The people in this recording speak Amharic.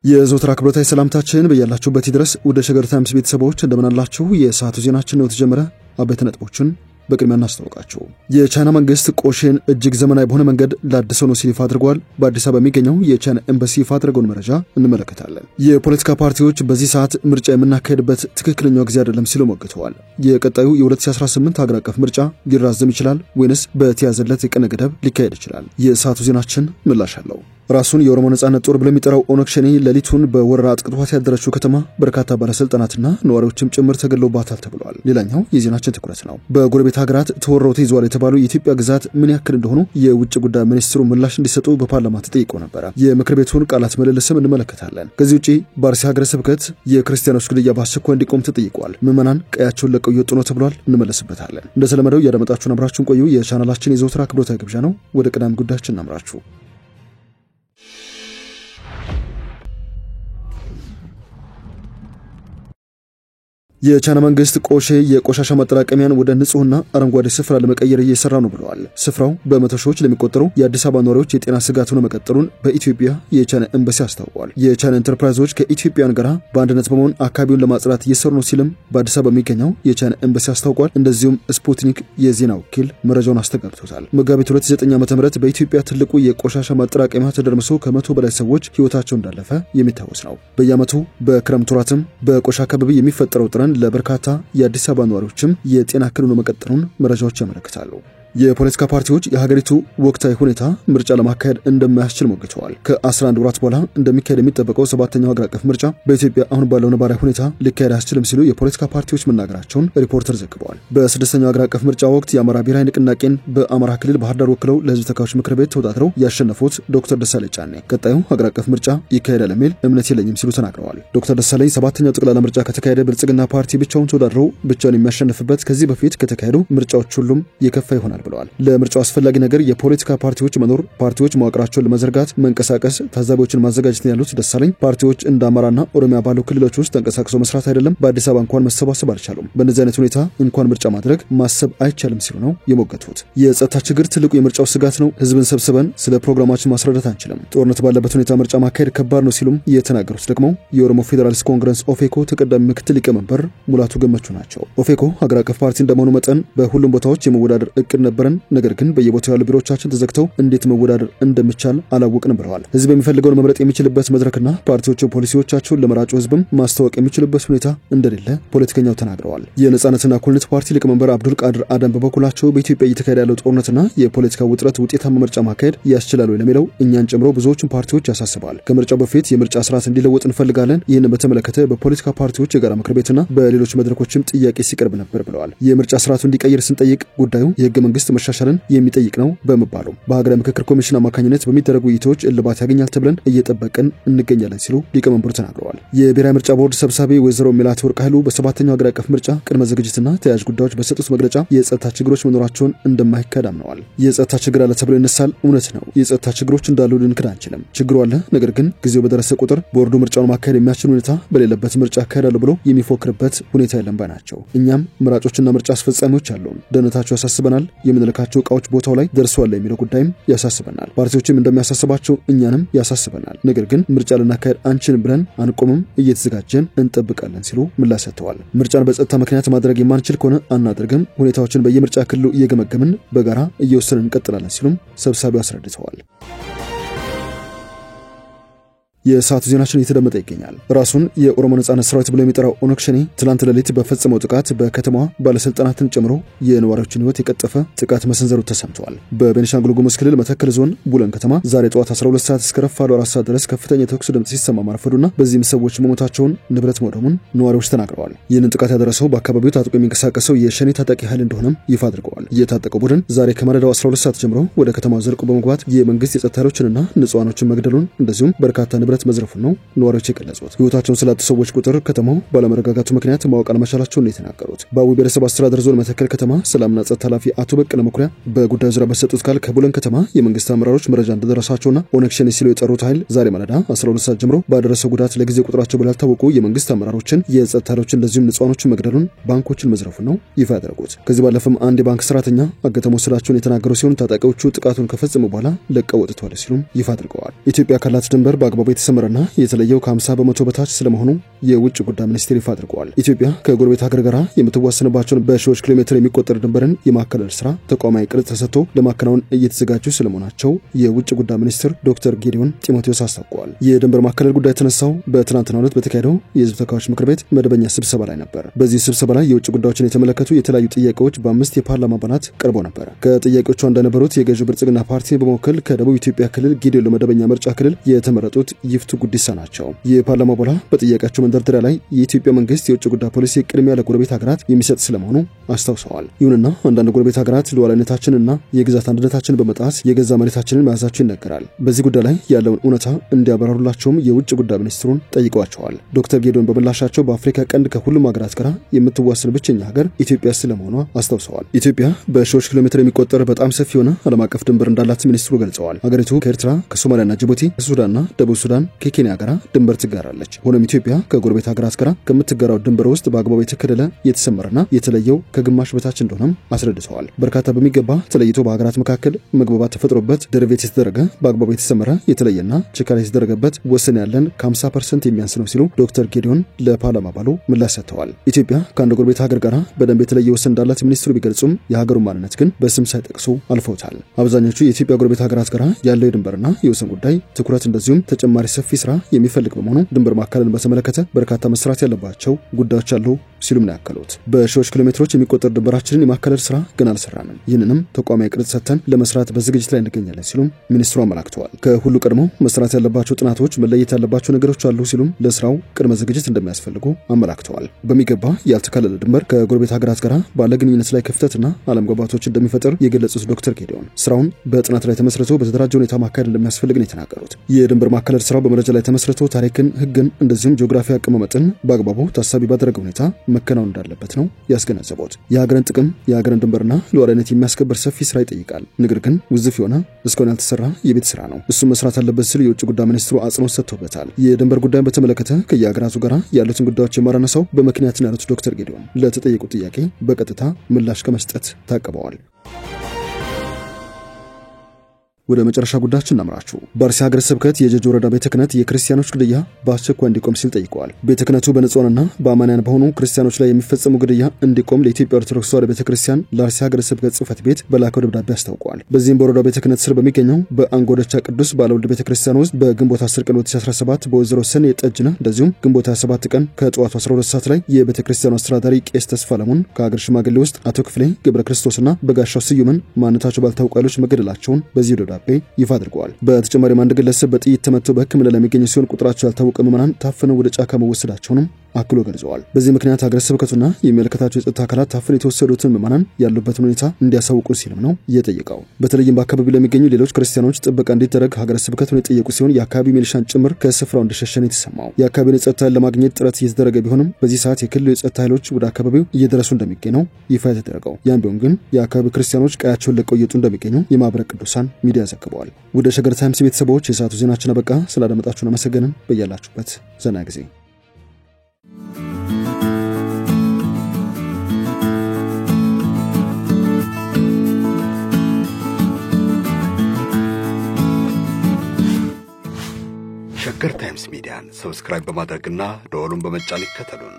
የዘወትር አክብሮታዊ ሰላምታችን በያላችሁበት ይድረስ። ወደ ሸገር ታይምስ ቤተሰቦች እንደምን አላችሁ? የሰዓቱ ዜናችን ነው ተጀመረ። አበይት ነጥቦችን በቅድሚያ እናስተዋውቃችሁ። የቻይና መንግስት ቆሼን እጅግ ዘመናዊ በሆነ መንገድ ላድሰው ነው ሲል ይፋ አድርጓል። በአዲስ አበባ የሚገኘው የቻይና ኤምባሲ ይፋ አድርገውን መረጃ እንመለከታለን። የፖለቲካ ፓርቲዎች በዚህ ሰዓት ምርጫ የምናካሄድበት ትክክለኛው ጊዜ አይደለም ሲሉ ሞግተዋል። የቀጣዩ የ2018 ሀገር አቀፍ ምርጫ ሊራዘም ይችላል ወይንስ በተያዘለት የቀነ ገደብ ሊካሄድ ይችላል? የሰዓቱ ዜናችን ምላሽ አለው። ራሱን የኦሮሞ ነጻነት ጦር ብሎ የሚጠራው ኦነግ ሸኔ ሌሊቱን በወረራ አጥቅቷት ያደረችው ከተማ በርካታ ባለስልጣናትና ነዋሪዎችም ጭምር ተገለውባታል ተብሏል። ሌላኛው የዜናችን ትኩረት ነው። በጎረቤት ሀገራት ተወረው ተይዟል የተባሉ የኢትዮጵያ ግዛት ምን ያክል እንደሆኑ የውጭ ጉዳይ ሚኒስትሩ ምላሽ እንዲሰጡ በፓርላማ ተጠይቀው ነበር። የምክር ቤቱን ቃላት ምልልስም እንመለከታለን። ከዚህ ውጪ በአርሲ ሀገረ ስብከት የክርስቲያኖች ግድያ በአስቸኳይ እንዲቆም ተጠይቋል። ምዕመናን ቀያቸውን ለቀው እየወጡ ነው ተብሏል። እንመለስበታለን። እንደተለመደው ያደመጣችሁን አብራችሁን ቆዩ። የቻናላችን የዘወትር አክብሮታዊ ግብዣ ነው። ወደ ቀዳሚ ጉዳያችን እናምራችሁ። የቻይና መንግስት ቆሼ የቆሻሻ ማጠራቀሚያን ወደ ንጹህና አረንጓዴ ስፍራ ለመቀየር እየሰራ ነው ብለዋል። ስፍራው በመቶ ሺዎች ለሚቆጠሩ የአዲስ አበባ ነዋሪዎች የጤና ስጋት ሆኖ መቀጠሉን በኢትዮጵያ የቻይና ኤምባሲ አስታውቋል። የቻይና ኢንተርፕራይዞች ከኢትዮጵያውያን ጋር በአንድነት በመሆን አካባቢውን ለማጽዳት እየሰሩ ነው ሲልም በአዲስ አበባ የሚገኘው የቻይና ኤምባሲ አስታውቋል። እንደዚሁም ስፑትኒክ የዜና ወኪል መረጃውን አስተጋብቶታል። መጋቢት 2009 ዓ.ም በኢትዮጵያ ትልቁ የቆሻሻ ማጠራቀሚያ ተደርምሶ ከ100 በላይ ሰዎች ህይወታቸው እንዳለፈ የሚታወስ ነው። በየዓመቱ በክረምት ወራትም በቆሻ አካባቢ የሚፈጠረው ጥረን ለበርካታ የአዲስ አበባ ነዋሪዎችም የጤና እክል ሆኖ መቀጠሉን መረጃዎች ያመለክታሉ። የፖለቲካ ፓርቲዎች የሀገሪቱ ወቅታዊ ሁኔታ ምርጫ ለማካሄድ እንደማያስችል ሞግተዋል። ከ11 ወራት በኋላ እንደሚካሄድ የሚጠበቀው 7ኛው ሀገር አቀፍ ምርጫ በኢትዮጵያ አሁን ባለው ነባራዊ ሁኔታ ሊካሄድ አያስችልም ሲሉ የፖለቲካ ፓርቲዎች መናገራቸውን ሪፖርተር ዘግበዋል። በ6ኛው ሀገር አቀፍ ምርጫ ወቅት የአማራ ብሔራዊ ንቅናቄን በአማራ ክልል ባህር ዳር ወክለው ለህዝብ ተወካዮች ምክር ቤት ተወዳድረው ያሸነፉት ዶክተር ደሳለኝ ጫኔ ቀጣዩ ሀገር አቀፍ ምርጫ ይካሄዳል የሚል እምነት የለኝም ሲሉ ተናግረዋል። ዶክተር ደሳለኝ 7ኛው ጠቅላላ ምርጫ ከተካሄደ ብልጽግና ፓርቲ ብቻውን ተወዳድረው ብቻውን የሚያሸንፍበት ከዚህ በፊት ከተካሄዱ ምርጫዎች ሁሉም የከፋ ይሆናል ብለዋል። ለምርጫው አስፈላጊ ነገር የፖለቲካ ፓርቲዎች መኖር፣ ፓርቲዎች መዋቅራቸውን ለመዘርጋት መንቀሳቀስ፣ ታዛቢዎችን ማዘጋጀት ያሉት ደሳለኝ ፓርቲዎች እንደ አማራና ኦሮሚያ ባሉ ክልሎች ውስጥ ተንቀሳቅሰው መስራት አይደለም በአዲስ አበባ እንኳን መሰባሰብ አልቻሉም። በእነዚህ አይነት ሁኔታ እንኳን ምርጫ ማድረግ ማሰብ አይቻልም ሲሉ ነው የሞገቱት። የጸጥታ ችግር ትልቁ የምርጫው ስጋት ነው። ህዝብን ሰብስበን ስለ ፕሮግራማችን ማስረዳት አንችልም። ጦርነት ባለበት ሁኔታ ምርጫ ማካሄድ ከባድ ነው ሲሉም የተናገሩት ደግሞ የኦሮሞ ፌዴራሊስት ኮንግረስ ኦፌኮ ተቀዳሚ ምክትል ሊቀመንበር ሙላቱ ገመቹ ናቸው። ኦፌኮ ሀገር አቀፍ ፓርቲ እንደመሆኑ መጠን በሁሉም ቦታዎች የመወዳደር እቅድ ነበረን፣ ነገር ግን በየቦታው ያሉ ቢሮዎቻችን ተዘግተው እንዴት መወዳደር እንደሚቻል አላወቅንም ብለዋል። ህዝብ የሚፈልገውን መምረጥ የሚችልበት መድረክና ፓርቲዎቹ ፖሊሲዎቻቸውን ለመራጩ ህዝብም ማስተዋወቅ የሚችልበት ሁኔታ እንደሌለ ፖለቲከኛው ተናግረዋል። የነጻነትና እኩልነት ፓርቲ ሊቀመንበር አብዱል ቃድር አደም በበኩላቸው በኢትዮጵያ እየተካሄደ ያለው ጦርነትና የፖለቲካ ውጥረት ውጤታማ ምርጫ ማካሄድ ያስችላል ወይ ለሚለው እኛን ጨምሮ ብዙዎችን ፓርቲዎች ያሳስባል። ከምርጫው በፊት የምርጫ ስርዓት እንዲለወጥ እንፈልጋለን። ይህንን በተመለከተ በፖለቲካ ፓርቲዎች የጋራ ምክር ቤትና በሌሎች መድረኮችም ጥያቄ ሲቀርብ ነበር ብለዋል። የምርጫ ስርዓቱ እንዲቀየር ስንጠይቅ ጉዳዩ የህገ መንግስት መሻሻልን የሚጠይቅ ነው በመባሉ በሀገራዊ ምክክር ኮሚሽን አማካኝነት በሚደረጉ ውይይቶች እልባት ያገኛል ተብለን እየጠበቅን እንገኛለን ሲሉ ሊቀመንበሩ ተናግረዋል። የብሔራዊ ምርጫ ቦርድ ሰብሳቢ ወይዘሮ ሚላት ወርቅ ኃይሉ በ7ኛው ሀገር አቀፍ ምርጫ ቅድመ ዝግጅትና ተያያዥ ጉዳዮች በሰጡት መግለጫ የጸጥታ ችግሮች መኖራቸውን እንደማይካድ አምነዋል። የጸጥታ ችግር አለ ተብሎ ይነሳል። እውነት ነው። የጸጥታ ችግሮች እንዳሉ ልንክድ አንችልም። ችግሩ አለ። ነገር ግን ጊዜው በደረሰ ቁጥር ቦርዱ ምርጫውን ማካሄድ የሚያስችል ሁኔታ በሌለበት ምርጫ ያካሄዳሉ ብሎ የሚፎክርበት ሁኔታ የለም ባይ ናቸው። እኛም መራጮችና ምርጫ አስፈጻሚዎች አሉን። ደህንነታቸው ያሳስበናል። የምንልካቸው እቃዎች ቦታው ላይ ደርሷል የሚለው ጉዳይም ያሳስበናል። ፓርቲዎችም እንደሚያሳስባቸው እኛንም ያሳስበናል። ነገር ግን ምርጫ ልናካሄድ አንችልም ብለን አንቆምም፣ እየተዘጋጀን እንጠብቃለን ሲሉ ምላሽ ሰጥተዋል። ምርጫን በጸጥታ ምክንያት ማድረግ የማንችል ከሆነ አናደርግም፣ ሁኔታዎችን በየምርጫ ክልሉ እየገመገምን በጋራ እየወሰንን እንቀጥላለን ሲሉም ሰብሳቢው አስረድተዋል። የሰዓቱ ዜናችን እየተደመጠ ይገኛል። ራሱን የኦሮሞ ነጻነት ሰራዊት ብሎ የሚጠራው ኦነግ ሸኔ ትላንት ሌሊት በፈጸመው ጥቃት በከተማዋ ባለስልጣናትን ጨምሮ የነዋሪዎችን ህይወት የቀጠፈ ጥቃት መሰንዘሩ ተሰምቷል። በቤኒሻንጉል ጉሙዝ ክልል መተከል ዞን ቡለን ከተማ ዛሬ ጠዋት 12 ሰዓት እስከ ረፋዱ 4 ሰዓት ድረስ ከፍተኛ የተኩስ ድምጽ ሲሰማ ማረፈዱና በዚህም ሰዎች መሞታቸውን፣ ንብረት መውደሙን ነዋሪዎች ተናግረዋል። ይህንን ጥቃት ያደረሰው በአካባቢው ታጥቆ የሚንቀሳቀሰው የሸኔ ታጣቂ ኃይል እንደሆነም ይፋ አድርገዋል። የታጠቀው ቡድን ዛሬ ከማለዳው 12 ሰዓት ጀምሮ ወደ ከተማው ዘልቆ በመግባት የመንግስት የጸጥታ ኃይሎችንና ንጹሃኖችን መግደሉን እንደዚሁም በርካታ ንብረት መዝረፉን ነው ነዋሪዎች የገለጹት። ህይወታቸውን ስላጡ ሰዎች ቁጥር ከተማው ባለመረጋጋቱ ምክንያት ማወቅ አለመቻላቸውን ነው የተናገሩት። በአዊ ብሔረሰብ አስተዳደር ዞን መተከል ከተማ ሰላምና ጸጥታ ኃላፊ አቶ በቀለ መኩሪያ በጉዳዩ ዙሪያ በሰጡት ቃል ከቡለን ከተማ የመንግስት አመራሮች መረጃ እንደደረሳቸውና ኦነግ ሸኔ ሲሉ የጠሩት ኃይል ዛሬ ማለዳ 12 ሰዓት ጀምሮ ባደረሰው ጉዳት ለጊዜ ቁጥራቸው ባልታወቁ የመንግስት አመራሮችን፣ የጸጥታ ኃይሎችን እንደዚሁም ንጹሃኖችን መግደሉን፣ ባንኮችን መዝረፉን ነው ይፋ ያደረጉት። ከዚህ ባለፈም አንድ የባንክ ሰራተኛ አገተው መውሰዳቸውን የተናገሩ ሲሆን ታጣቂዎቹ ጥቃቱን ከፈጸሙ በኋላ ለቀው ወጥተዋል ሲሉም ይፋ አድርገዋል። ኢትዮጵያ ካላት ድንበር በአግባቡ የተሰመረና የተለየው ከ50 በመቶ በታች ስለመሆኑ የውጭ ጉዳይ ሚኒስቴር ይፋ አድርጓል። ኢትዮጵያ ከጎረቤት ሀገር ጋር የምትዋሰንባቸውን በሺዎች ኪሎ ሜትር የሚቆጠር ድንበርን የማካለል ስራ ተቋማዊ ቅርጽ ተሰጥቶ ለማከናወን እየተዘጋጁ ስለመሆናቸው የውጭ ጉዳይ ሚኒስትር ዶክተር ጌዲዮን ጢሞቴዎስ አስታውቀዋል። የድንበር ማካለል ጉዳይ የተነሳው በትናንትናው ዕለት በተካሄደው የህዝብ ተወካዮች ምክር ቤት መደበኛ ስብሰባ ላይ ነበር። በዚህ ስብሰባ ላይ የውጭ ጉዳዮችን የተመለከቱ የተለያዩ ጥያቄዎች በ5 የፓርላማ አባላት ቀርበው ነበር። ከጥያቄዎቹ እንደነበሩት የገዢው ብልጽግና ፓርቲ በመወከል ከደቡብ ኢትዮጵያ ክልል ጌዲዮ ለመደበኛ ምርጫ ክልል የተመረጡት ይፍቱ ጉዲሳ ናቸው። የፓርላማ አባላ በጥያቄያቸው መንደርደሪያ ላይ የኢትዮጵያ መንግስት የውጭ ጉዳይ ፖሊሲ ቅድሚያ ለጎረቤት ሀገራት የሚሰጥ ስለመሆኑ አስታውሰዋል። ይሁንና አንዳንድ ጎረቤት ሀገራት ሉዓላዊነታችንና የግዛት አንድነታችንን በመጣስ የገዛ መሬታችንን መያዛቸው ይነገራል። በዚህ ጉዳይ ላይ ያለውን እውነታ እንዲያብራሩላቸውም የውጭ ጉዳይ ሚኒስትሩን ጠይቀዋቸዋል። ዶክተር ጌዲዮን በምላሻቸው በአፍሪካ ቀንድ ከሁሉም ሀገራት ጋር የምትዋሰን ብቸኛ ሀገር ኢትዮጵያ ስለመሆኗ አስታውሰዋል። ኢትዮጵያ በሺዎች ኪሎ ሜትር የሚቆጠር በጣም ሰፊ የሆነ ዓለም አቀፍ ድንበር እንዳላት ሚኒስትሩ ገልጸዋል። ሀገሪቱ ከኤርትራ፣ ከሶማሊያና ጅቡቲ፣ ከሱዳንና ደቡብ ሱዳን፣ ከኬንያ ጋር ድንበር ትጋራለች። ሆኖም ኢትዮጵያ ከጎረቤት ሀገራት ጋር ከምትጋራው ድንበር ውስጥ በአግባቡ የተከለለ የተሰመረና የተለየው ከግማሽ በታች እንደሆነም አስረድተዋል። በርካታ በሚገባ ተለይቶ በሀገራት መካከል መግባባት ተፈጥሮበት ደረቤት የተደረገ በአግባቡ የተሰመረ የተለየና ችካላ የተደረገበት ወሰን ያለን ከ50% የሚያንስ ነው ሲሉ ዶክተር ጌዲዮን ለፓርላማ አባሉ ምላሽ ሰጥተዋል። ኢትዮጵያ ከአንድ ጎረቤት ሀገር ጋር በደንብ የተለየ ወሰን እንዳላት ሚኒስትሩ ቢገልጹም የሀገሩን ማንነት ግን በስም ሳይጠቅሱ አልፈውታል። አብዛኞቹ የኢትዮጵያ ጎረቤት ሀገራት ጋር ያለው የድንበርና የወሰን ጉዳይ ትኩረት እንደዚሁም ተጨማሪ ሰፊ ስራ የሚፈልግ በመሆኑ ድንበር ማካለልን በተመለከተ በርካታ መስራት ያለባቸው ጉዳዮች አሉ ሲሉም ነው ያከሉት። በሺዎች ኪሎ ሜትሮች የሚቆጠር ድንበራችንን የማካለል ስራ ገና አልሰራንም። ይህንንም ተቋማዊ ቅርጽ ሰጥተን ለመስራት በዝግጅት ላይ እንገኛለን ሲሉም ሚኒስትሩ አመላክተዋል። ከሁሉ ቀድሞ መስራት ያለባቸው ጥናቶች፣ መለየት ያለባቸው ነገሮች አሉ ሲሉም ለስራው ቅድመ ዝግጅት እንደሚያስፈልጉ አመላክተዋል። በሚገባ ያልተካለለ ድንበር ከጎረቤት ሀገራት ጋር ባለ ግንኙነት ላይ ክፍተትና አለመግባባቶች እንደሚፈጠር የገለጹት ዶክተር ጌዲዮን ስራውን በጥናት ላይ ተመስርቶ በተደራጀ ሁኔታ ማካሄድ እንደሚያስፈልግ ነው የተናገሩት። የድንበር ማካለል ስራው በመረጃ ላይ ተመስርቶ ታሪክን፣ ህግን እንደዚሁም ጂኦግራፊ አቀማመጥን በአግባቡ ታሳቢ ባደረገ ሁኔታ መከናወን እንዳለበት ነው ያስገነዘቡት። የሀገርን ጥቅም የሀገርን ድንበርና ሉዓላዊነት የሚያስከብር ሰፊ ስራ ይጠይቃል። ነገር ግን ውዝፍ የሆነ እስካሁን ያልተሰራ የቤት ስራ ነው። እሱም መስራት አለበት ሲሉ የውጭ ጉዳይ ሚኒስትሩ አጽንኦት ሰጥተውበታል። የድንበር ጉዳይን በተመለከተ ከየሀገራቱ ጋር ያሉትን ጉዳዮች የማራነሳው በምክንያት ነው ያሉት ዶክተር ጌዲዮን ለተጠየቁት ጥያቄ በቀጥታ ምላሽ ከመስጠት ታቅበዋል። ወደ መጨረሻ ጉዳያችን እናምራችሁ። በአርሲ ሀገረ ስብከት የጀጅ ወረዳ ቤተ ክህነት የክርስቲያኖች ግድያ በአስቸኳይ እንዲቆም ሲል ጠይቀዋል። ቤተ ክህነቱ በንጹሃንና በአማንያን በሆኑ ክርስቲያኖች ላይ የሚፈጸሙ ግድያ እንዲቆም ለኢትዮጵያ ኦርቶዶክስ ተዋሕዶ ቤተ ክርስቲያን ለአርሲ ሀገረ ስብከት ጽሕፈት ቤት በላከው ደብዳቤ አስታውቋል። በዚህም በወረዳው ቤተ ክህነት ስር በሚገኘው በአንጎደቻ ቅዱስ ባለወልድ ቤተ ክርስቲያን ውስጥ በግንቦት 10 ቀን 2017 በወይዘሮ ሰኔ ጠጅነ እንደዚሁም ግንቦት 27 ቀን ከጠዋቱ 12 ሰዓት ላይ የቤተ ክርስቲያኑ አስተዳዳሪ ቄስ ተስፋ ለሙን ከሀገር ሽማግሌ ውስጥ አቶ ክፍሌ ገብረ ክርስቶስና በጋሻው ስዩምን ማንነታቸው ባልታወቁ ኃይሎች መገደላቸውን በዚህ ደብዳቤ ይፋ አድርገዋል። በተጨማሪም አንድ ግለሰብ በጥይት ተመትቶ በሕክምና ላይ የሚገኙ ሲሆን ቁጥራቸው ያልታወቀ ምዕመናን ታፍነው ወደ ጫካ መወሰዳቸውንም አክሎ ገልጸዋል። በዚህ ምክንያት ሀገረ ስብከቱና የሚመለከታቸው የጸጥታ አካላት ታፍነው የተወሰዱትን ምዕመናን ያሉበትን ሁኔታ እንዲያሳውቁ ሲልም ነው የጠየቀው። በተለይም በአካባቢው ለሚገኙ ሌሎች ክርስቲያኖች ጥበቃ እንዲደረግ ሀገረ ስብከቱን የጠየቁ ሲሆን የአካባቢ ሚሊሻን ጭምር ከስፍራው እንደሸሸነ የተሰማው የአካባቢውን የጸጥታ ኃይል ለማግኘት ጥረት እየተደረገ ቢሆንም በዚህ ሰዓት የክልሉ የጸጥታ ኃይሎች ወደ አካባቢው እየደረሱ እንደሚገኙ ነው ይፋ የተደረገው። ያም ቢሆን ግን የአካባቢው ክርስቲያኖች ቀያቸውን ለቀው እየወጡ እንደሚገኙ የማህበረ ቅዱሳን ሚዲያ ዘግበዋል። ወደ ሸገር ታይምስ ቤተሰቦች የሰዓቱ ዜናችን አበቃ። ስላዳመጣችሁን አመሰግነን። በያላችሁበት ዘና ጊዜ ሸገር ታይምስ ሚዲያን ሰብስክራይብ በማድረግና ደወሉን በመጫን ይከተሉን።